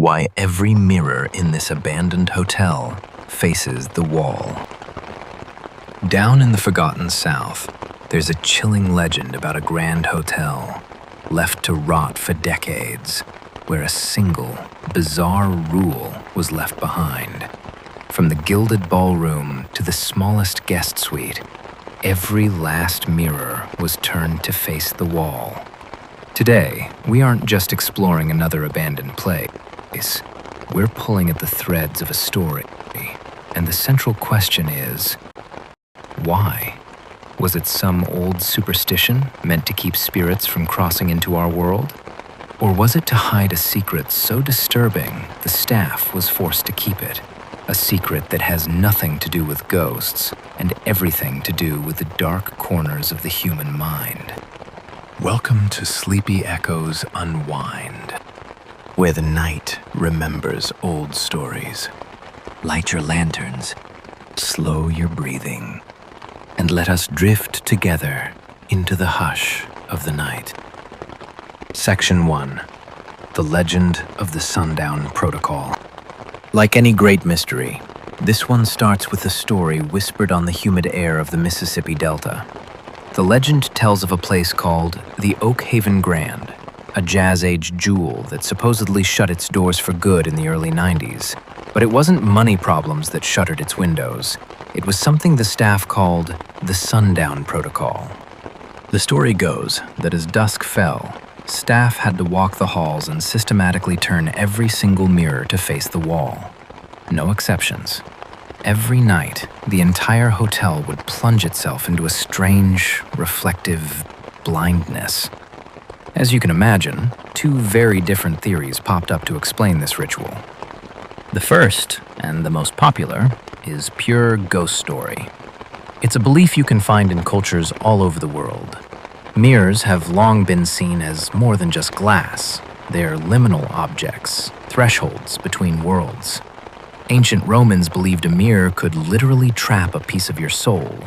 Why every mirror in this abandoned hotel faces the wall. Down in the forgotten South, there's a chilling legend about a grand hotel left to rot for decades, where a single, bizarre rule was left behind. From the gilded ballroom to the smallest guest suite, every last mirror was turned to face the wall. Today, we aren't just exploring another abandoned place. We're pulling at the threads of a story, and the central question is, why? Was it some old superstition meant to keep spirits from crossing into our world? Or was it to hide a secret so disturbing the staff was forced to keep it? A secret that has nothing to do with ghosts and everything to do with the dark corners of the human mind. Welcome to Sleepy Echoes Unwind, where the night remembers old stories. Light your lanterns, slow your breathing, and let us drift together into the hush of the night. Section 1. The Legend of the Sundown Protocol. Like any great mystery, this one starts with a story whispered on the humid air of the Mississippi Delta. The legend tells of a place called the Oak Haven Grand, a jazz-age jewel that supposedly shut its doors for good in the early 90s. But it wasn't money problems that shuttered its windows. It was something the staff called the Sundown Protocol. The story goes that as dusk fell, staff had to walk the halls and systematically turn every single mirror to face the wall. No exceptions. Every night, the entire hotel would plunge itself into a strange, reflective blindness. As you can imagine, two very different theories popped up to explain this ritual. The first, and the most popular, is pure ghost story. It's a belief you can find in cultures all over the world. Mirrors have long been seen as more than just glass. They're liminal objects, thresholds between worlds. Ancient Romans believed a mirror could literally trap a piece of your soul.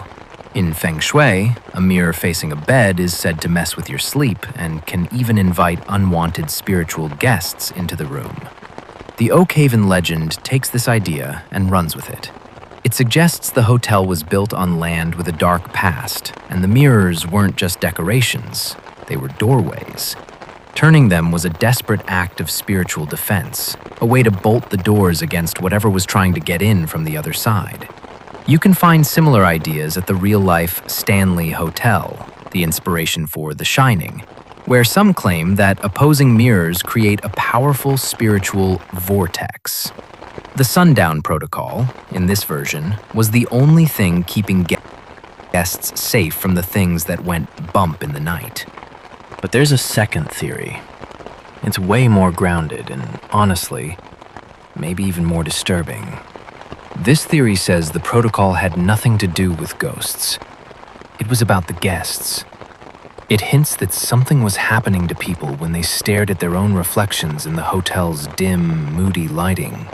In Feng Shui, a mirror facing a bed is said to mess with your sleep and can even invite unwanted spiritual guests into the room. The Oak Haven legend takes this idea and runs with it. It suggests the hotel was built on land with a dark past, and the mirrors weren't just decorations, they were doorways. Turning them was a desperate act of spiritual defense, a way to bolt the doors against whatever was trying to get in from the other side. You can find similar ideas at the real-life Stanley Hotel, the inspiration for The Shining, where some claim that opposing mirrors create a powerful spiritual vortex. The Sundown Protocol, in this version, was the only thing keeping guests safe from the things that went bump in the night. But there's a second theory. It's way more grounded and, honestly, maybe even more disturbing. This theory says the protocol had nothing to do with ghosts. It was about the guests. It hints that something was happening to people when they stared at their own reflections in the hotel's dim, moody lighting.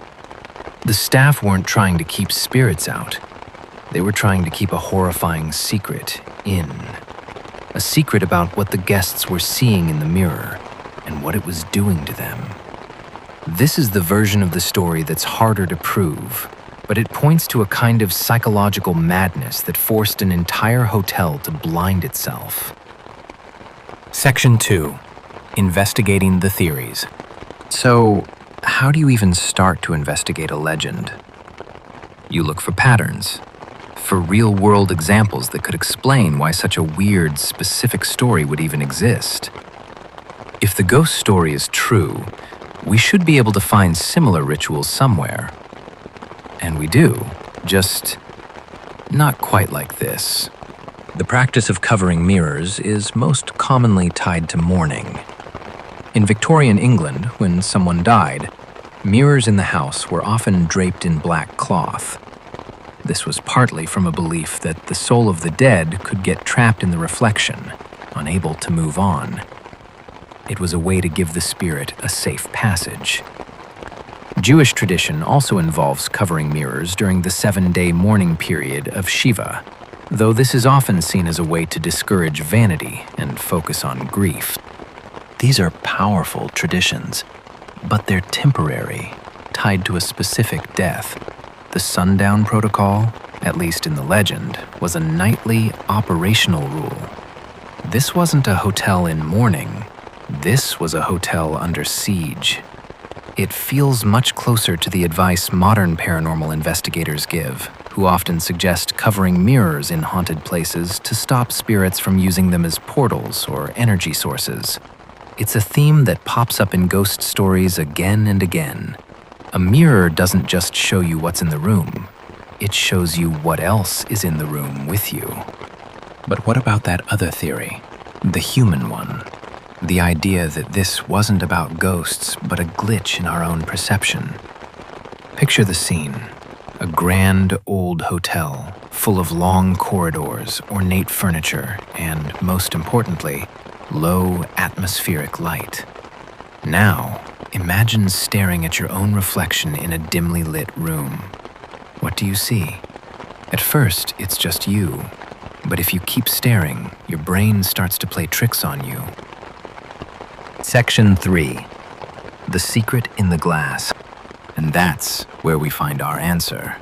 The staff weren't trying to keep spirits out. They were trying to keep a horrifying secret in. A secret about what the guests were seeing in the mirror and what it was doing to them. This is the version of the story that's harder to prove, but it points to a kind of psychological madness that forced an entire hotel to blind itself. Section 2. Investigating the theories. So, how do you even start to investigate a legend? You look for patterns, for real-world examples that could explain why such a weird, specific story would even exist. If the ghost story is true, we should be able to find similar rituals somewhere. And we do, just not quite like this. The practice of covering mirrors is most commonly tied to mourning. In Victorian England, when someone died, mirrors in the house were often draped in black cloth. This was partly from a belief that the soul of the dead could get trapped in the reflection, unable to move on. It was a way to give the spirit a safe passage. Jewish tradition also involves covering mirrors during the 7-day mourning period of Shiva, though this is often seen as a way to discourage vanity and focus on grief. These are powerful traditions, but they're temporary, tied to a specific death. The sundown protocol, at least in the legend, was a nightly operational rule. This wasn't a hotel in mourning. This was a hotel under siege. It feels much closer to the advice modern paranormal investigators give, who often suggest covering mirrors in haunted places to stop spirits from using them as portals or energy sources. It's a theme that pops up in ghost stories again and again. A mirror doesn't just show you what's in the room, it shows you what else is in the room with you. But what about that other theory, the human one? The idea that this wasn't about ghosts, but a glitch in our own perception. Picture the scene. A grand old hotel, full of long corridors, ornate furniture, and, most importantly, low atmospheric light. Now, imagine staring at your own reflection in a dimly lit room. What do you see? At first, it's just you. But if you keep staring, your brain starts to play tricks on you. Section 3. The secret in the glass. And that's where we find our answer.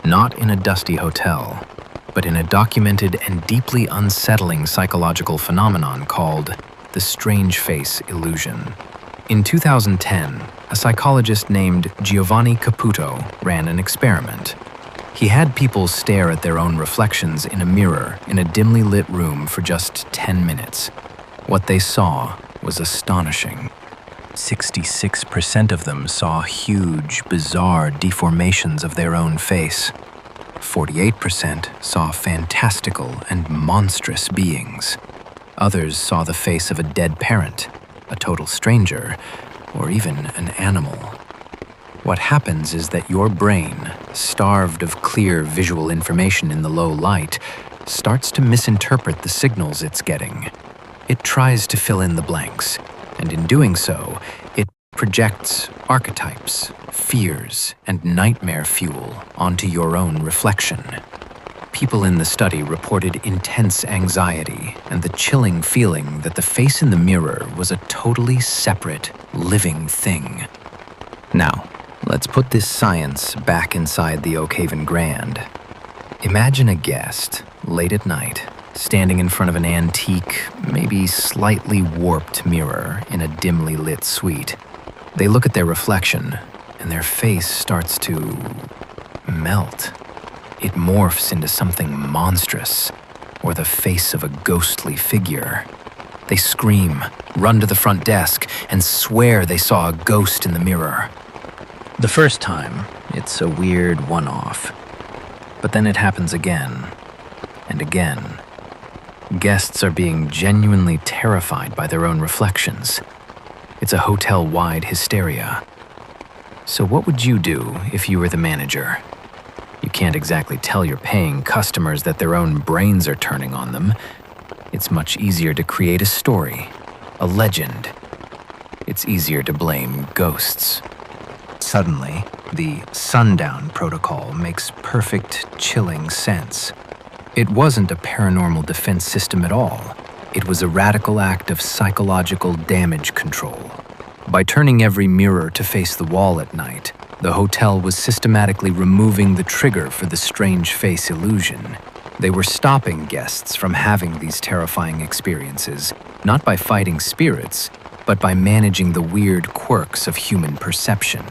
Not in a dusty hotel, but in a documented and deeply unsettling psychological phenomenon called the strange face illusion. In 2010, a psychologist named Giovanni Caputo ran an experiment. He had people stare at their own reflections in a mirror in a dimly lit room for just 10 minutes. What they saw was astonishing. 66% of them saw huge, bizarre deformations of their own face. 48% saw fantastical and monstrous beings. Others saw the face of a dead parent, a total stranger, or even an animal. What happens is that your brain, starved of clear visual information in the low light, starts to misinterpret the signals it's getting. It tries to fill in the blanks, and in doing so, it projects archetypes, fears, and nightmare fuel onto your own reflection. People in the study reported intense anxiety and the chilling feeling that the face in the mirror was a totally separate, living thing. Now, let's put this science back inside the Oak Haven Grand. Imagine a guest, late at night, standing in front of an antique, maybe slightly warped mirror in a dimly lit suite. They look at their reflection, and their face starts to melt. It morphs into something monstrous, or the face of a ghostly figure. They scream, run to the front desk, and swear they saw a ghost in the mirror. The first time, it's a weird one-off. But then it happens again, and again. Guests are being genuinely terrified by their own reflections. It's a hotel-wide hysteria. So what would you do if you were the manager? You can't exactly tell your paying customers that their own brains are turning on them. It's much easier to create a story, a legend. It's easier to blame ghosts. Suddenly, the sundown protocol makes perfect, chilling sense. It wasn't a paranormal defense system at all. It was a radical act of psychological damage control. By turning every mirror to face the wall at night, the hotel was systematically removing the trigger for the strange face illusion. They were stopping guests from having these terrifying experiences, not by fighting spirits, but by managing the weird quirks of human perception.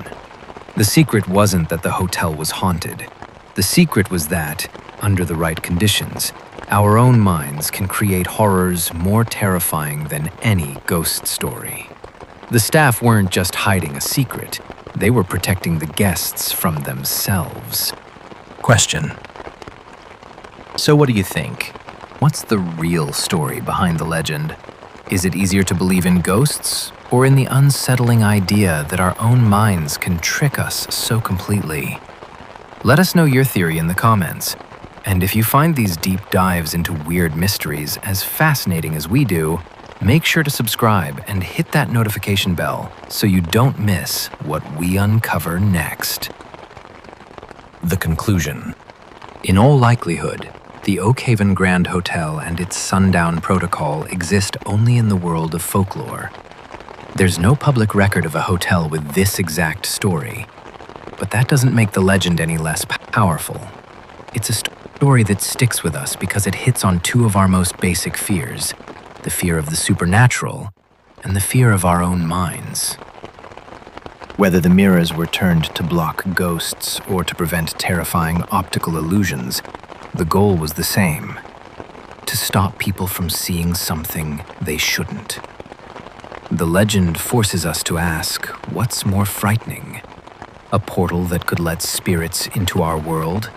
The secret wasn't that the hotel was haunted. The secret was that, under the right conditions, our own minds can create horrors more terrifying than any ghost story. The staff weren't just hiding a secret, they were protecting the guests from themselves. Question. So what do you think? What's the real story behind the legend? Is it easier to believe in ghosts, or in the unsettling idea that our own minds can trick us so completely? Let us know your theory in the comments. And if you find these deep dives into weird mysteries as fascinating as we do, make sure to subscribe and hit that notification bell so you don't miss what we uncover next. The conclusion. In all likelihood, the Oak Haven Grand Hotel and its sundown protocol exist only in the world of folklore. There's no public record of a hotel with this exact story, but that doesn't make the legend any less powerful. It's a story that sticks with us because it hits on two of our most basic fears, the fear of the supernatural and the fear of our own minds. Whether the mirrors were turned to block ghosts or to prevent terrifying optical illusions, the goal was the same: to stop people from seeing something they shouldn't. The legend forces us to ask, what's more frightening? A portal that could let spirits into our world?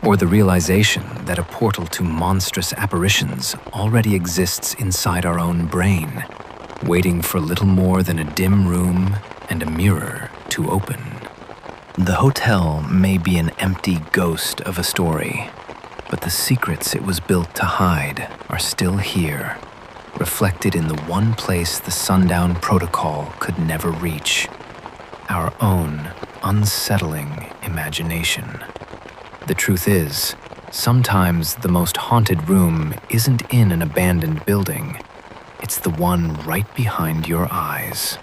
Or the realization that a portal to monstrous apparitions already exists inside our own brain, waiting for little more than a dim room and a mirror to open? The hotel may be an empty ghost of a story, but the secrets it was built to hide are still here, reflected in the one place the sundown protocol could never reach: our own unsettling imagination. The truth is, sometimes the most haunted room isn't in an abandoned building. It's the one right behind your eyes.